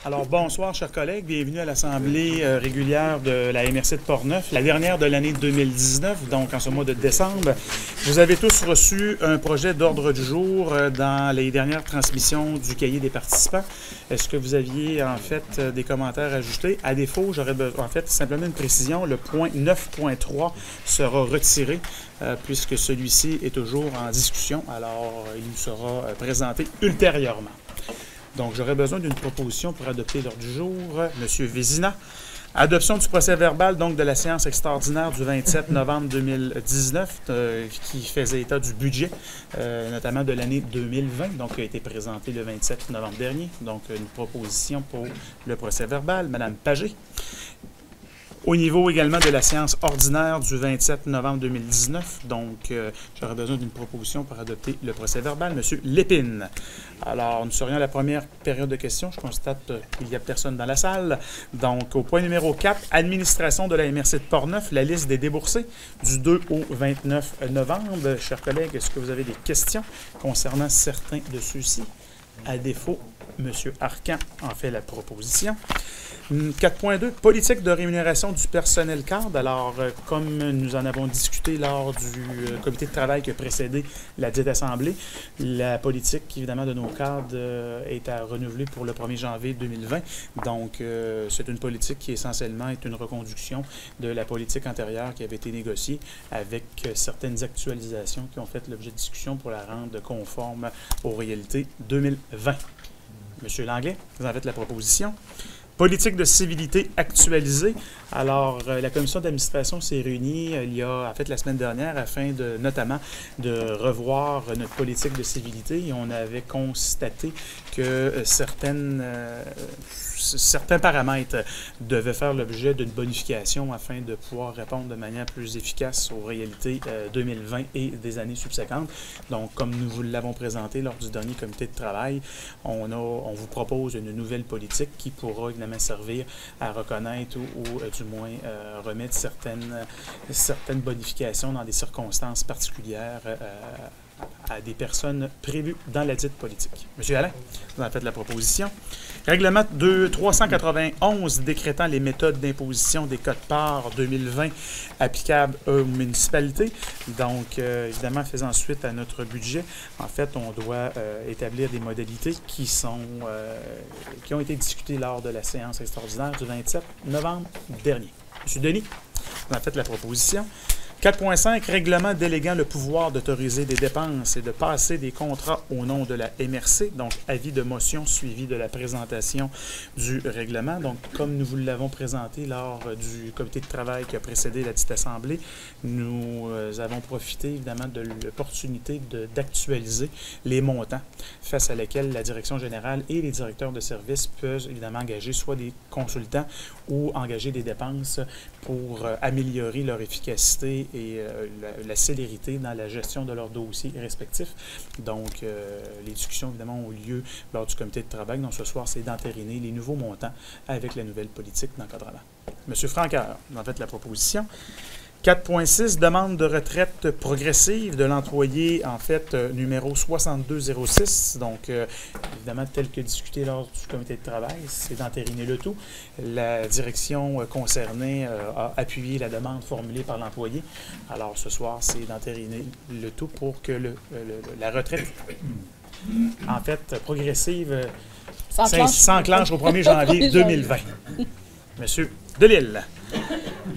Alors, bonsoir, chers collègues. Bienvenue à l'Assemblée régulière de la MRC de Portneuf, la dernière de l'année 2019, donc en ce mois de décembre. Vous avez tous reçu un projet d'ordre du jour dans les dernières transmissions du cahier des participants. Est-ce que vous aviez, en fait, des commentaires à ajouter? À défaut, j'aurais en fait simplement une précision. Le point 9.3 sera retiré puisque celui-ci est toujours en discussion. Alors, il nous sera présenté ultérieurement. Donc, j'aurais besoin d'une proposition pour adopter l'ordre du jour. Monsieur Vézina. Adoption du procès-verbal donc de la séance extraordinaire du 27 novembre 2019 qui faisait état du budget, notamment de l'année 2020, donc qui a été présenté le 27 novembre dernier. Donc, une proposition pour le procès-verbal. Madame Pagé. Au niveau également de la séance ordinaire du 27 novembre 2019, donc j'aurais besoin d'une proposition pour adopter le procès-verbal. Monsieur Lépine. Alors, nous serions à la première période de questions. Je constate qu'il n'y a personne dans la salle. Donc, au point numéro 4, administration de la MRC de Portneuf, la liste des déboursés du 2 au 29 novembre. Chers collègues, est-ce que vous avez des questions concernant certains de ceux-ci? À défaut, M. Arcan en fait la proposition. 4.2, politique de rémunération du personnel cadre. Alors, comme nous en avons discuté lors du comité de travail qui a précédé la dite assemblée, la politique, évidemment, de nos cadres est à renouveler pour le 1er janvier 2020. Donc, c'est une politique qui essentiellement est une reconduction de la politique antérieure qui avait été négociée avec certaines actualisations qui ont fait l'objet de discussion pour la rendre conforme aux réalités 2020. Monsieur Langlais, vous en faites la proposition. Politique de civilité actualisée. Alors, la commission d'administration s'est réunie il y a, en fait, la semaine dernière afin de, notamment, de revoir notre politique de civilité. Et on avait constaté que certains paramètres devaient faire l'objet d'une bonification afin de pouvoir répondre de manière plus efficace aux réalités 2020 et des années subséquentes. Donc, comme nous vous l'avons présenté lors du dernier comité de travail, on vous propose une nouvelle politique qui pourra évidemment servir à reconnaître ou du moins remettre certaines bonifications dans des circonstances particulières à des personnes prévues dans la dite politique. Monsieur Alain, vous en faites la proposition. Règlement 391 décrétant les méthodes d'imposition des quotes-parts 2020 applicables aux municipalités. Donc, évidemment, faisant suite à notre budget, en fait, on doit établir des modalités qui ont été discutées lors de la séance extraordinaire du 27 novembre dernier. Monsieur Denis, vous en faites la proposition. 4.5, règlement déléguant le pouvoir d'autoriser des dépenses et de passer des contrats au nom de la MRC. Donc, avis de motion suivi de la présentation du règlement. Donc, comme nous vous l'avons présenté lors du comité de travail qui a précédé la dite assemblée, nous avons profité évidemment de l'opportunité d'actualiser les montants face à lesquels la direction générale et les directeurs de services peuvent évidemment engager soit des consultants ou engager des dépenses pour améliorer leur efficacité et la célérité dans la gestion de leurs dossiers respectifs. Donc, les discussions, évidemment, ont lieu lors du comité de travail. Donc, ce soir, c'est d'entériner les nouveaux montants avec la nouvelle politique d'encadrement. Monsieur Franqueur, vous en faites la proposition. 4.6, demande de retraite progressive de l'employé, en fait, numéro 6206. Donc, évidemment, tel que discuté lors du comité de travail, c'est d'entériner le tout. La direction concernée a appuyé la demande formulée par l'employé. Alors, ce soir, c'est d'entériner le tout pour que la retraite, en fait, progressive, s'enclenche au 1er janvier 2020. Monsieur Delisle.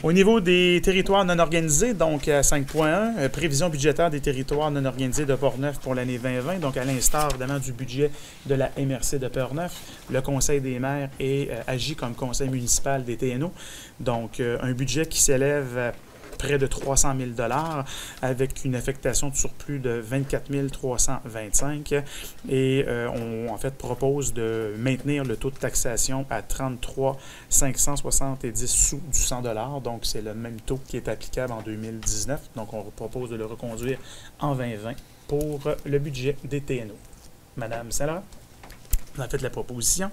Au niveau des territoires non organisés, donc à 5.1, prévision budgétaire des territoires non organisés de Portneuf pour l'année 2020, donc à l'instar évidemment du budget de la MRC de Portneuf, le Conseil des maires agit comme conseil municipal des TNO, donc un budget qui s'élève à près de 300 000 $ avec une affectation de surplus de 24 325 et on en fait propose de maintenir le taux de taxation à 33 570 sous du 100 $. Donc, c'est le même taux qui est applicable en 2019. Donc, on propose de le reconduire en 2020 pour le budget des TNO. Madame Saint-Laurent? Vous en faites la proposition.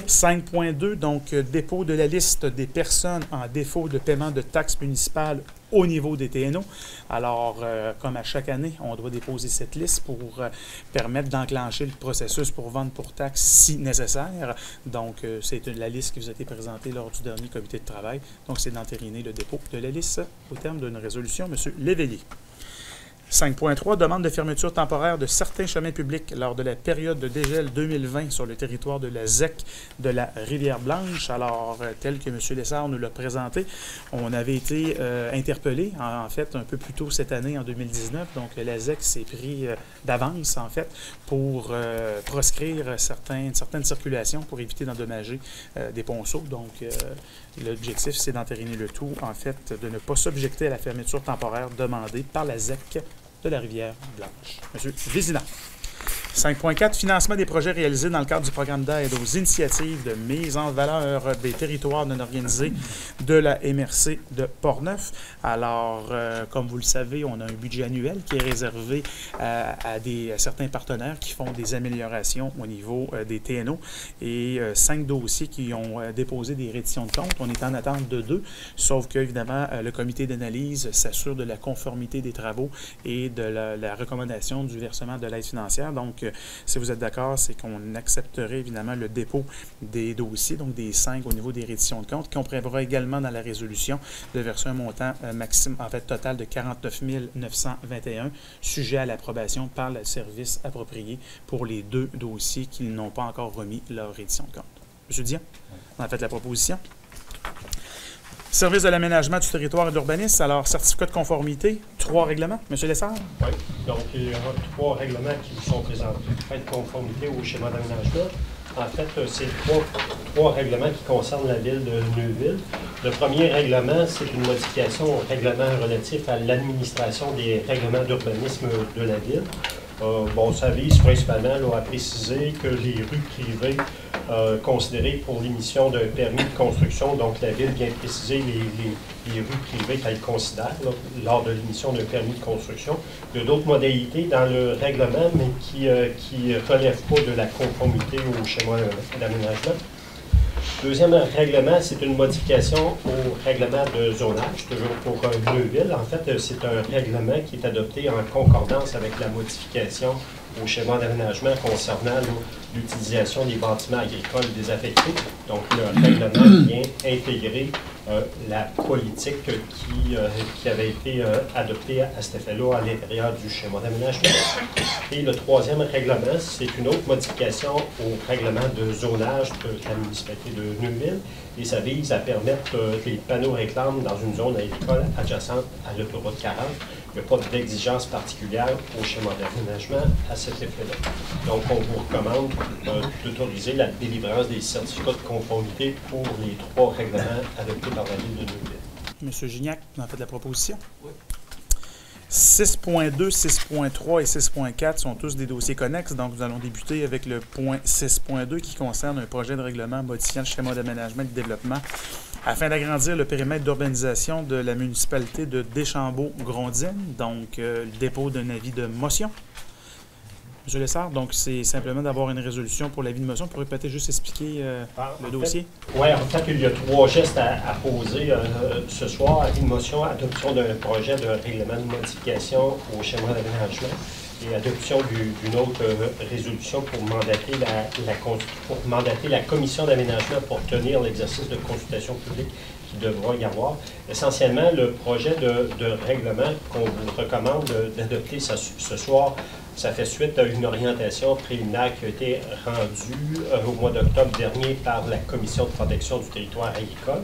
5.2, donc dépôt de la liste des personnes en défaut de paiement de taxes municipales au niveau des TNO. Alors, comme à chaque année, on doit déposer cette liste pour permettre d'enclencher le processus pour vente pour taxe si nécessaire. Donc, c'est la liste qui vous a été présentée lors du dernier comité de travail. Donc, c'est d'entériner le dépôt de la liste au terme d'une résolution. M. Léveillé. 5.3, demande de fermeture temporaire de certains chemins publics lors de la période de dégel 2020 sur le territoire de la ZEC de la Rivière-Blanche. Alors, tel que M. Lessard nous l'a présenté, on avait été interpellé, en fait, un peu plus tôt cette année, en 2019. Donc, la ZEC s'est pris d'avance, en fait, pour proscrire certaines circulations pour éviter d'endommager des ponceaux. Donc, l'objectif, c'est d'entériner le tout, en fait, de ne pas s'objecter à la fermeture temporaire demandée par la ZEC de la Rivière-Blanche. Monsieur Vézina. 5.4, financement des projets réalisés dans le cadre du programme d'aide aux initiatives de mise en valeur des territoires non organisés de la MRC de Portneuf. Alors, comme vous le savez, on a un budget annuel qui est réservé à certains partenaires qui font des améliorations au niveau des TNO et 5 dossiers qui ont déposé des redditions de comptes. On est en attente de 2, sauf que, évidemment, le comité d'analyse s'assure de la conformité des travaux et de la recommandation du versement de l'aide financière. Donc, si vous êtes d'accord, c'est qu'on accepterait évidemment le dépôt des dossiers, donc des 5 au niveau des redditions de comptes, qu'on prévoit également dans la résolution de verser un montant maximum, en fait total de 49 921, sujet à l'approbation par le service approprié pour les 2 dossiers qui n'ont pas encore remis leur reddition de compte. M. Dion, on a fait la proposition. Service de l'aménagement du territoire et de l'urbanisme, alors certificat de conformité, 3 règlements. M. Lessard? Oui, donc il y aura 3 règlements qui vous sont présentés. De conformité au schéma d'aménagement. En fait, c'est 3 règlements qui concernent la ville de Neuville. Le premier règlement, c'est une modification au règlement relatif à l'administration des règlements d'urbanisme de la ville. Ça vise principalement à préciser que les rues privées considérées pour l'émission d'un permis de construction, donc la Ville vient préciser les rues privées qu'elle considère lors de l'émission d'un permis de construction. Il y a d'autres modalités dans le règlement, mais qui ne relèvent pas de la conformité au schéma d'aménagement. Deuxième règlement, c'est une modification au règlement de zonage, toujours pour Neuville. En fait, c'est un règlement qui est adopté en concordance avec la modification au schéma d'aménagement concernant l'utilisation des bâtiments agricoles désaffectés. Donc, le règlement vient intégrer la politique qui avait été adoptée à cet effet-là à l'intérieur du schéma d'aménagement. Et le troisième règlement, c'est une autre modification au règlement de zonage de la municipalité de Neuville. Et ça vise à permettre les panneaux réclames dans une zone agricole adjacente à l'autoroute 40. Il n'y a pas d'exigence particulière au schéma d'aménagement à cet effet-là. Donc, on vous recommande d'autoriser la délivrance des certificats de conformité pour les 3 règlements adoptés par la Ville de Neuville. M. Gignac, vous en faites la proposition? Oui. 6.2, 6.3 et 6.4 sont tous des dossiers connexes, donc nous allons débuter avec le point 6.2 qui concerne un projet de règlement modifiant le schéma d'aménagement et de développement afin d'agrandir le périmètre d'urbanisation de la municipalité de Deschambault-Grondines, donc le dépôt d'un avis de motion. M. Lessard, donc c'est simplement d'avoir une résolution pour l'avis de motion. Vous pourriez peut-être juste expliquer le dossier? Oui, en fait, il y a 3 gestes à poser ce soir. Avis de motion, adoption d'un projet de règlement de modification au schéma d'aménagement et adoption d'une autre résolution pour mandater la commission d'aménagement pour tenir l'exercice de consultation publique qui devra y avoir. Essentiellement, le projet de règlement qu'on vous recommande d'adopter ce soir, ça fait suite à une orientation préliminaire qui a été rendue au mois d'octobre dernier par la Commission de protection du territoire agricole.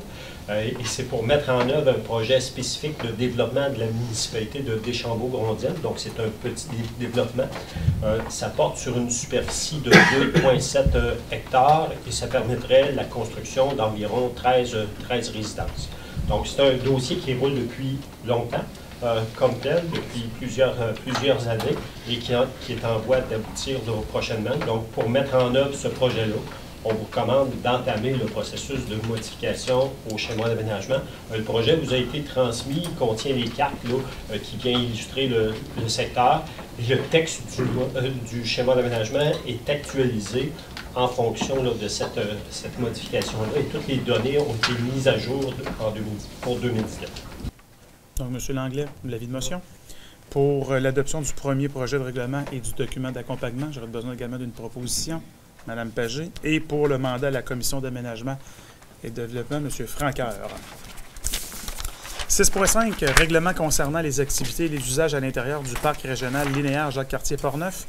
Et c'est pour mettre en œuvre un projet spécifique de développement de la municipalité de Deschambault-Grondines. Donc, c'est un petit développement. Ça porte sur une superficie de 2,7 hectares et ça permettrait la construction d'environ 13 résidences. Donc, c'est un dossier qui roule depuis longtemps. Comme tel depuis plusieurs années et qui est en voie d'aboutir prochainement. Donc, pour mettre en œuvre ce projet-là, on vous recommande d'entamer le processus de modification au schéma d'aménagement. Le projet vous a été transmis, il contient les cartes qui viennent illustrer le secteur. Et le texte du schéma d'aménagement est actualisé en fonction de cette modification-là et toutes les données ont été mises à jour pour 2019. Donc, M. Langlais, l'avis de motion. Pour l'adoption du premier projet de règlement et du document d'accompagnement, j'aurais besoin également d'une proposition. Mme Pagé. Et pour le mandat à la Commission d'aménagement et de développement, M. Franqueur. 6.5, règlement concernant les activités et les usages à l'intérieur du parc régional linéaire Jacques-Cartier-Portneuf.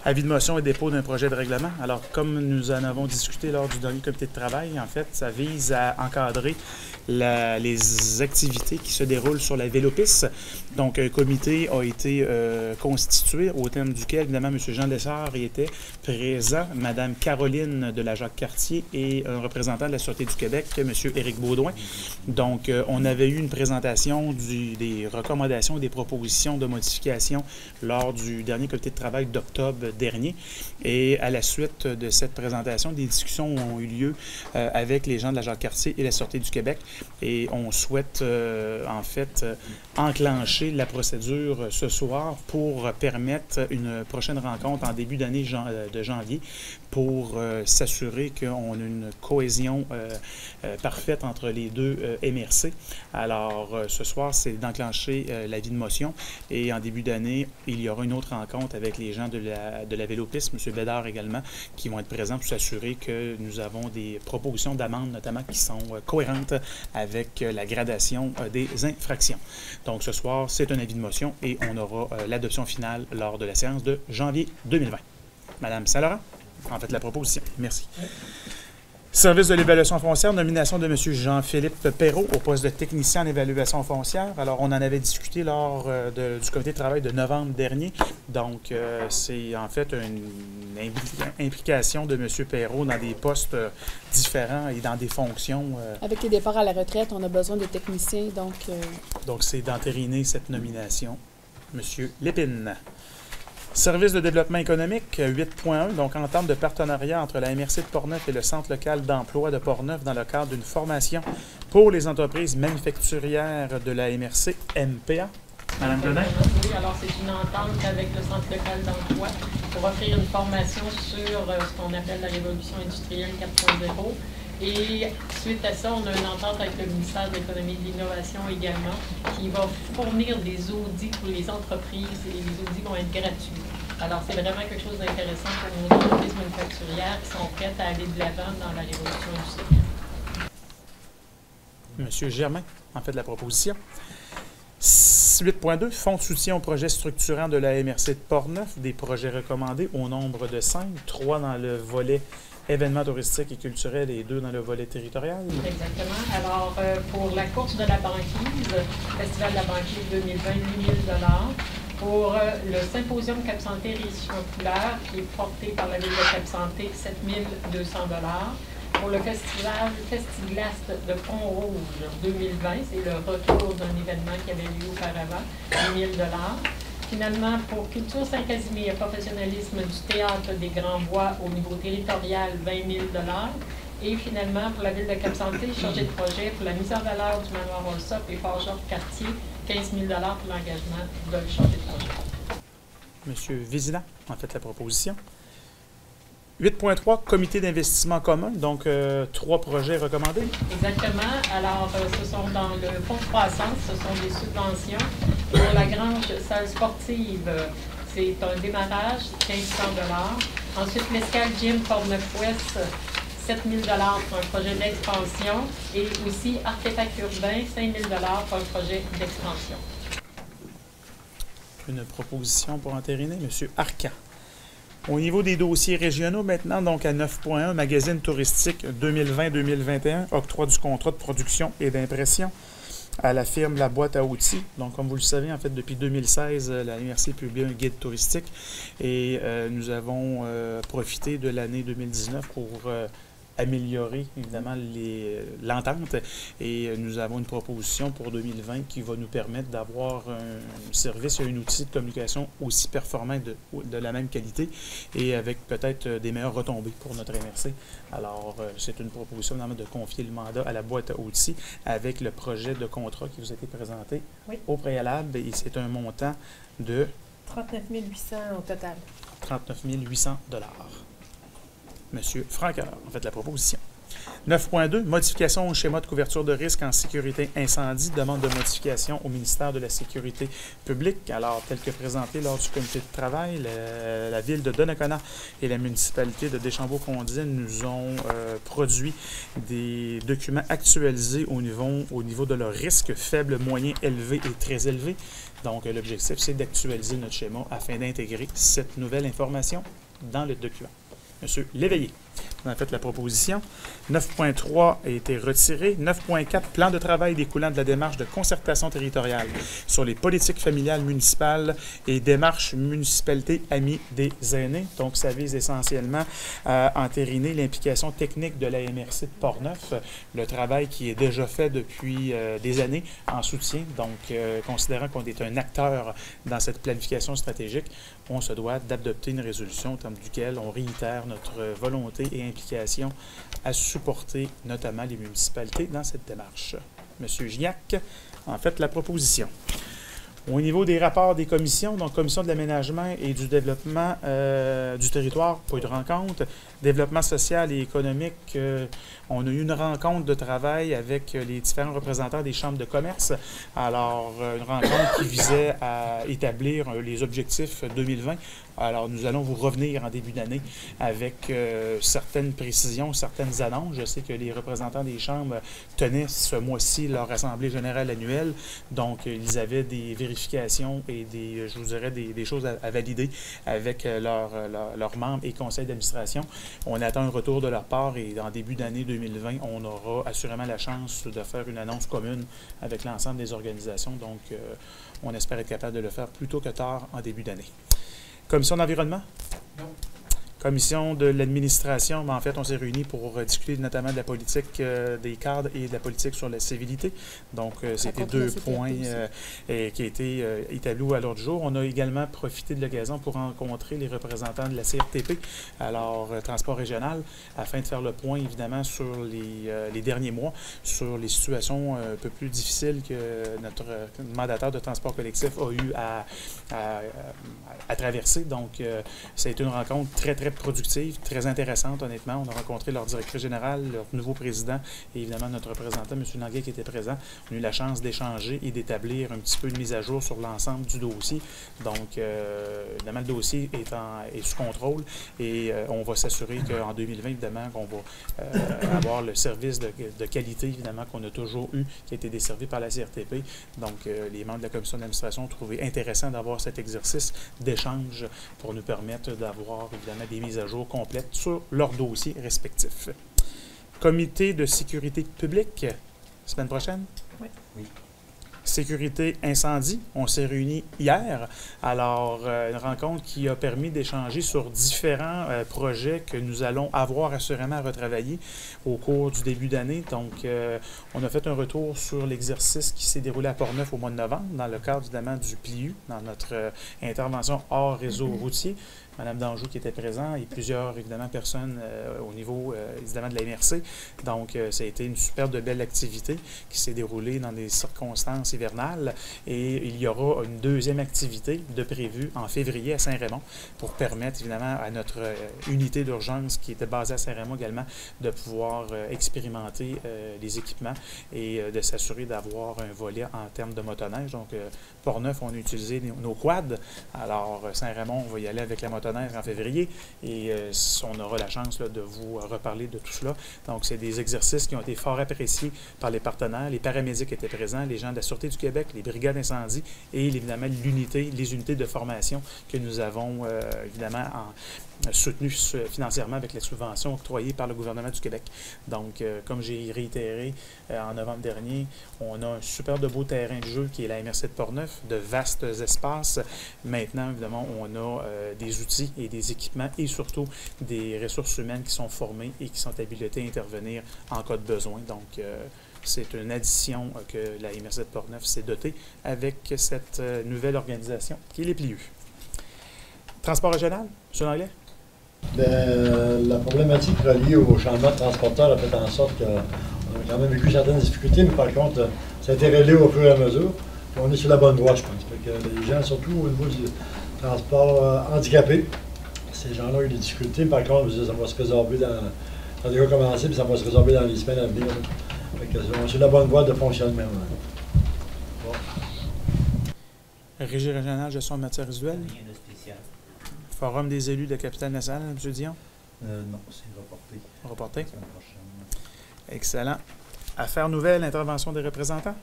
Avis de motion et dépôt d'un projet de règlement. Alors, comme nous en avons discuté lors du dernier comité de travail, en fait, ça vise à encadrer les activités qui se déroulent sur la vélopiste. Donc, un comité a été constitué, au terme duquel, évidemment, M. Jean Lessard y était présent, Mme Caroline de la Jacques-Cartier et un représentant de la Sûreté du Québec, M. Éric Baudouin. Donc, on avait eu une présentation des recommandations et des propositions de modification lors du dernier comité de travail d'octobre dernier. Et à la suite de cette présentation, des discussions ont eu lieu avec les gens de la Jacques-Cartier et la Sûreté du Québec. Et on souhaite, en fait, enclencher la procédure ce soir pour permettre une prochaine rencontre en début d'année de janvier pour s'assurer qu'on a une cohésion parfaite entre les deux MRC. Alors, ce soir, c'est d'enclencher l'avis de motion et en début d'année, il y aura une autre rencontre avec les gens de la vélopiste, M. Bédard également, qui vont être présents pour s'assurer que nous avons des propositions d'amende, notamment, qui sont cohérentes avec la gradation des infractions. Donc, ce soir, c'est un avis de motion et on aura l'adoption finale lors de la séance de janvier 2020. Madame Saint-Laurent, en fait, la proposition. Merci. Service de l'évaluation foncière, nomination de M. Jean-Philippe Perrault au poste de technicien en évaluation foncière. Alors, on en avait discuté lors du comité de travail de novembre dernier. Donc, c'est en fait une implication de M. Perrault dans des postes différents et dans des fonctions. Avec les départs à la retraite, on a besoin de techniciens, donc... Donc, c'est d'entériner cette nomination. M. Lépine. Service de développement économique, 8.1, donc entente de partenariat entre la MRC de Portneuf et le Centre local d'emploi de Portneuf dans le cadre d'une formation pour les entreprises manufacturières de la MRC MPA. Madame Godin. Oui, alors c'est une entente avec le Centre local d'emploi pour offrir une formation sur ce qu'on appelle la révolution industrielle 4.0. Et suite à ça, on a une entente avec le ministère de l'Économie et de l'Innovation également, qui va fournir des audits pour les entreprises et les audits vont être gratuits. Alors, c'est vraiment quelque chose d'intéressant pour nos entreprises manufacturières qui sont prêtes à aller de l'avant dans la révolution industrielle. Monsieur Germain, en fait, la proposition. 8.2, fonds de soutien aux projets structurants de la MRC de Portneuf, des projets recommandés au nombre de 5, 3 dans le volet événements touristiques et culturels et 2 dans le volet territorial. Exactement. Alors, pour la course de la banquise, Festival de la banquise 2020, 8 000 $. Pour le symposium Cap Santé Réussite Couleur, qui est porté par la Ville de Cap Santé, 7 200 $. Pour le festival Festiglace de Pont-Rouge 2020, c'est le retour d'un événement qui avait lieu auparavant, 8 000 $. Finalement, pour Culture Saint-Casimir, professionnalisme du théâtre des Grands Bois au niveau territorial, 20 000 $. Et finalement, pour la Ville de Cap-Santé, chargé de projet pour la mise en valeur du manoir Olsop et Fort-Georges-Cartier, 15 000 $ pour l'engagement de le chargé de projet. Monsieur Vézina, en fait, la proposition. 8.3, comité d'investissement commun, donc 3 projets recommandés. Exactement. Alors, ce sont dans le fonds de croissance, ce sont des subventions. Pour la grange salle sportive, c'est un démarrage, 1 500 $. Ensuite, l'escale gym Portneuf-Ouest, 7 000 $ pour un projet d'expansion. Et aussi, artefact urbain, 5 000 $ pour un projet d'expansion. Une proposition pour entériner, Monsieur Arcan. Au niveau des dossiers régionaux, maintenant, donc à 9.1, magazine touristique 2020-2021, octroi du contrat de production et d'impression à la firme La Boîte à Outils. Donc, comme vous le savez, en fait, depuis 2016, la MRC publie un guide touristique et nous avons profité de l'année 2019 pour améliorer, évidemment, l'entente. Et nous avons une proposition pour 2020 qui va nous permettre d'avoir un service et un outil de communication aussi performant de la même qualité et avec peut-être des meilleures retombées pour notre MRC. Alors, c'est une proposition de confier le mandat à la boîte à outils avec le projet de contrat qui vous a été présenté au préalable. Et c'est un montant de 39 800 au total. 39 800 $. Monsieur Franqueur, en fait, la proposition. 9.2, modification au schéma de couverture de risque en sécurité incendie, demande de modification au ministère de la Sécurité publique. Alors, tel que présenté lors du comité de travail, la ville de Donnacona et la municipalité de Deschambault-Condine nous ont produit des documents actualisés au niveau de leur risque faible, moyen, élevé et très élevé. Donc, l'objectif, c'est d'actualiser notre schéma afin d'intégrer cette nouvelle information dans le document. Monsieur Léveillé, on a fait la proposition. 9.3 a été retiré. 9.4, plan de travail découlant de la démarche de concertation territoriale sur les politiques familiales municipales et démarche municipalité amis des aînés. Donc, ça vise essentiellement à entériner l'implication technique de la MRC de Portneuf, le travail qui est déjà fait depuis des années en soutien. Donc, considérant qu'on est un acteur dans cette planification stratégique, on se doit d'adopter une résolution au terme duquel on réitère notre volonté et implication à supporter notamment les municipalités dans cette démarche. Monsieur Gignac en fait la proposition. Au niveau des rapports des commissions, donc commission de l'aménagement et du développement du territoire, pas eu de rencontre. Développement social et économique, on a eu une rencontre de travail avec les différents représentants des chambres de commerce. Alors, une rencontre qui visait à établir les objectifs 2020. Alors, nous allons vous revenir en début d'année avec certaines précisions, certaines annonces. Je sais que les représentants des chambres tenaient ce mois-ci leur assemblée générale annuelle. Donc, ils avaient des vérifications et je vous dirais, des choses à valider avec leurs membres et conseils d'administration. On attend un retour de leur part et en début d'année 2020, on aura assurément la chance de faire une annonce commune avec l'ensemble des organisations. Donc, on espère être capable de le faire plus tôt que tard en début d'année. Commission d'environnement? Non. Commission de l'administration, mais en fait, on s'est réunis pour discuter notamment de la politique des cadres et de la politique sur la civilité. Donc, c'était deux points qui ont été établis à l'ordre du jour. On a également profité de l'occasion pour rencontrer les représentants de la CRTP, alors Transport régional, afin de faire le point, évidemment, sur les derniers mois, sur les situations un peu plus difficiles que notre mandataire de transport collectif a eu à traverser. Donc, ça a été une rencontre très, très productive, très intéressante, honnêtement. On a rencontré leur directrice générale, leur nouveau président et évidemment notre représentant, M. Nanguet, qui était présent. On a eu la chance d'échanger et d'établir un petit peu une mise à jour sur l'ensemble du dossier. Donc, évidemment, le dossier est sous contrôle et on va s'assurer qu'en 2020, évidemment, qu'on va avoir le service de qualité, évidemment, qu'on a toujours eu, qui a été desservi par la CRTP. Donc, les membres de la commission d'administration ont trouvé intéressant d'avoir cet exercice d'échange pour nous permettre d'avoir, évidemment, des mises à jour complètes sur leurs dossiers respectifs. Comité de sécurité publique, semaine prochaine? Oui. Sécurité incendie, on s'est réunis hier. Alors, une rencontre qui a permis d'échanger sur différents projets que nous allons avoir assurément à retravailler au cours du début d'année. Donc, on a fait un retour sur l'exercice qui s'est déroulé à Portneuf au mois de novembre, dans le cadre, évidemment, du PLIU, dans notre intervention hors réseau routier. Mme Danjou qui était présent et plusieurs, évidemment, personnes au niveau, évidemment, de la MRC. Donc, ça a été une super de belle activité qui s'est déroulée dans des circonstances hivernales. Et il y aura une deuxième activité de prévue en février à Saint-Raymond pour permettre, évidemment, à notre unité d'urgence qui était basée à Saint-Raymond également de pouvoir expérimenter les équipements et de s'assurer d'avoir un volet en termes de motoneige. Donc, Portneuf, on a utilisé nos quads. Alors, Saint-Raymond, on va y aller avec la motoneige en février et on aura la chance là, de vous reparler de tout cela. Donc, c'est des exercices qui ont été fort appréciés par les partenaires. Les paramédics étaient présents, les gens de la Sûreté du Québec, les brigades d'incendie et évidemment les unités de formation que nous avons évidemment soutenues financièrement avec les subventions octroyées par le gouvernement du Québec. Donc, comme j'ai réitéré en novembre dernier, on a un super de beau terrain de jeu qui est la MRC de Portneuf, de vastes espaces. Maintenant, évidemment, on a des outils et des équipements et surtout des ressources humaines qui sont formées et qui sont habilitées à intervenir en cas de besoin. Donc, c'est une addition que la MRC de Portneuf s'est dotée avec cette nouvelle organisation qui est les PLIU. Transport régional, M. Langlais? La problématique reliée au changement de transporteur a fait en sorte qu'on a quand même vécu certaines difficultés, mais par contre, ça a été réglé au fur et à mesure. On est sur la bonne voie, je pense. Fait que les gens, surtout au niveau du transport handicapé, ces gens-là ont eu des difficultés, mais par contre, ça va se résorber Ça a déjà commencé, puis ça va se résorber dans les semaines à venir. C'est sur la bonne voie de fonctionnement. Bon. Régie régionale, gestion en matière résiduelle. Rien de spécial. Forum des élus de la capitale-nationale, M. Dion. Non, c'est reporté. Reporté. La semaine prochaine. Excellent. Affaires nouvelles, intervention des représentants.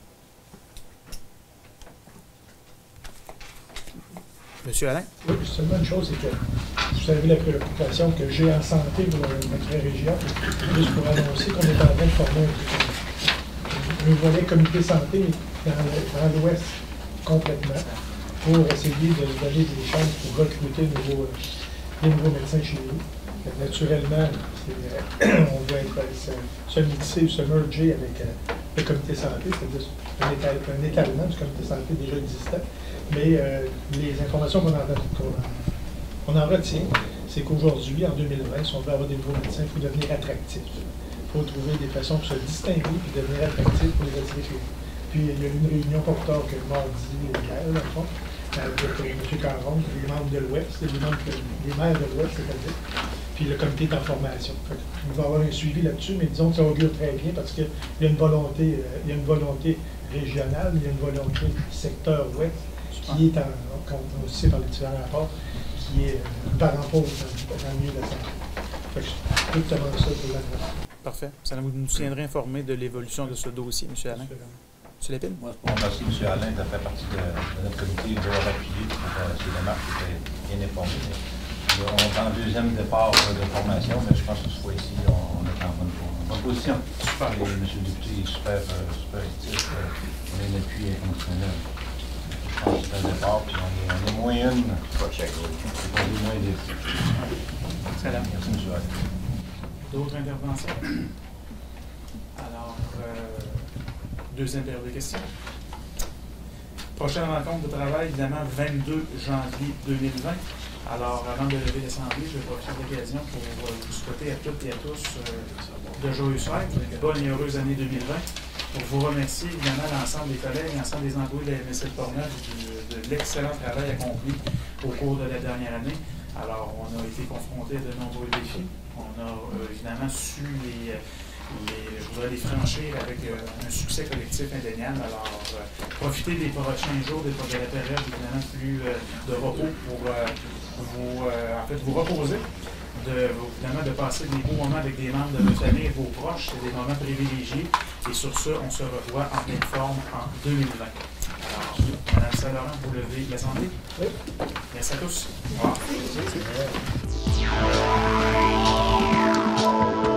Monsieur Alain. Oui, seulement une chose, c'est que vous savez la préoccupation que j'ai en santé pour notre région, juste pour annoncer qu'on est en train de former un volet comité santé dans l'Ouest complètement pour essayer de donner des chances pour recruter des nouveaux médecins chez nous. Naturellement, on doit se mixer ou se merger avec le comité santé, c'est-à-dire un étalement du comité santé déjà existant. Mais les informations qu'on en retient, c'est qu'aujourd'hui, en 2020, si on veut avoir des nouveaux médecins, il faut devenir attractif. Il faut trouver des façons pour se distinguer et devenir attractif pour les attirer chez nous. Puis il y a eu une réunion pas plus tard que mardi hier, dans le fond, avec M. Caron, les membres de l'Ouest, les maires de l'Ouest, c'est-à-dire, puis le comité est en formation. Il va y avoir un suivi là-dessus, mais disons que ça augure très bien parce qu'il y a une volonté, régionale, il y a une volonté secteur Ouest qui est, comme on le sait par les différents rapports, qui est parent pauvre dans le milieu de la santé. C'est exactement ça pour l'année. Parfait. Ça vous nous tiendrez informé de l'évolution de ce dossier, M. Alain. M. Lépine? Moi, je remercie M. Alain de faire partie de notre comité, de l'avoir appuyé pour ces démarches qui étaient bien informées. On est en deuxième départ de formation, mais je pense que cette fois-ci, on est en bonne position. Super. Et M. le député est super actif. On est un appui inconditionnel. Je pense que c'est un départ, puis on est moins une. Pas chaque jour. On est moins des. Excellent. Merci, M. Alain. D'autres interventions? Alors, deuxième période de questions. Prochaine rencontre de travail, évidemment, 22 janvier 2020. Alors, avant de lever l'Assemblée, je vais profiter de l'occasion pour vous souhaiter à toutes et à tous de joyeuses fêtes, une bonne et heureuse année 2020. Pour vous remercier, évidemment, l'ensemble des collègues, l'ensemble des employés de la MSC de Portneuf de l'excellent travail accompli au cours de la dernière année. Alors, on a été confrontés à de nombreux défis. On a évidemment su je voudrais les franchir avec un succès collectif indéniable. Alors, profitez des prochains jours, de la période évidemment plus de repos pour vous reposer, évidemment de passer des beaux moments avec des membres de votre famille et vos proches. C'est des moments privilégiés. Et sur ce, on se revoit en pleine forme en 2020. Alors, Mme Saint-Laurent, vous levez l'Assemblée? Oui. Merci à tous. Au revoir.